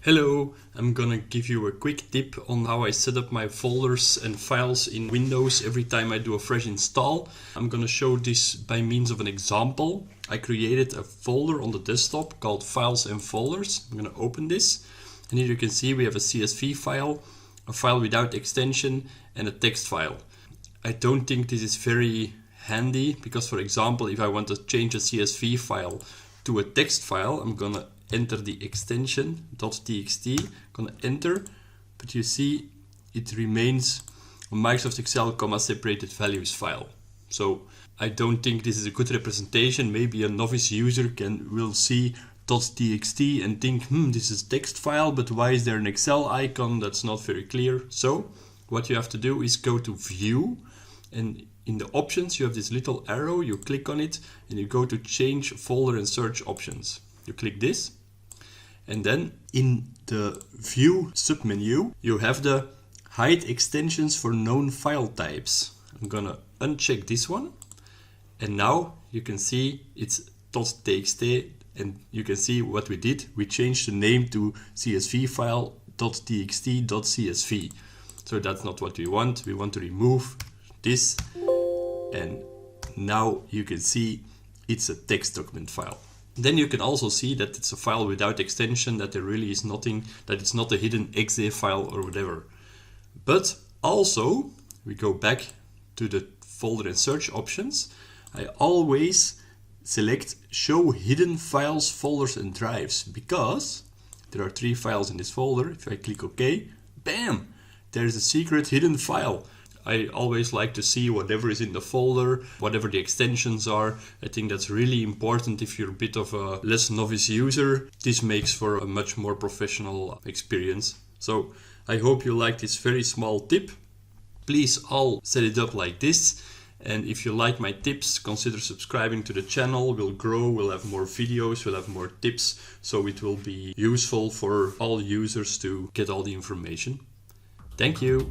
Hello, I'm gonna give you a quick tip on how I set up my folders and files in Windows every time I do a fresh install. I'm gonna show this by means of an example. I created a folder on the desktop called Files and Folders. I'm gonna open this, and here you can see we have a CSV file, a file without extension, and a text file. I don't think this is very handy because, for example, if I want to change a CSV file to a text file, I'm gonna enter the extension .txt, gonna enter, but you see it remains a Microsoft Excel separated values file. So I don't think this is a good representation. Maybe a novice user will see .txt and think, this is a text file, but why is there an Excel icon? That's not very clear. So what you have to do is go to View, and in the options you have this little arrow, you click on it and you go to Change Folder and Search Options. You click this, and then in the View submenu, you have the Hide Extensions for Known File Types. I'm gonna uncheck this one, and now you can see it's .txt, and you can see what we did. We changed the name to CSV file .txt.csv. So that's not what we want. We want to remove this, and now you can see it's a text document file. Then you can also see that it's a file without extension, that there really is nothing, that it's not a hidden exe file or whatever. But also, we go back to the folder and search options. I always select Show Hidden Files, Folders and Drives, because there are 3 files in this folder. If I click OK, bam, there's a secret hidden file. I always like to see whatever is in the folder, whatever the extensions are. I think that's really important if you're a bit of a less novice user. This makes for a much more professional experience. So I hope you like this very small tip. Please all set it up like this. And if you like my tips, consider subscribing to the channel. We'll grow, we'll have more videos, we'll have more tips. So it will be useful for all users to get all the information. Thank you.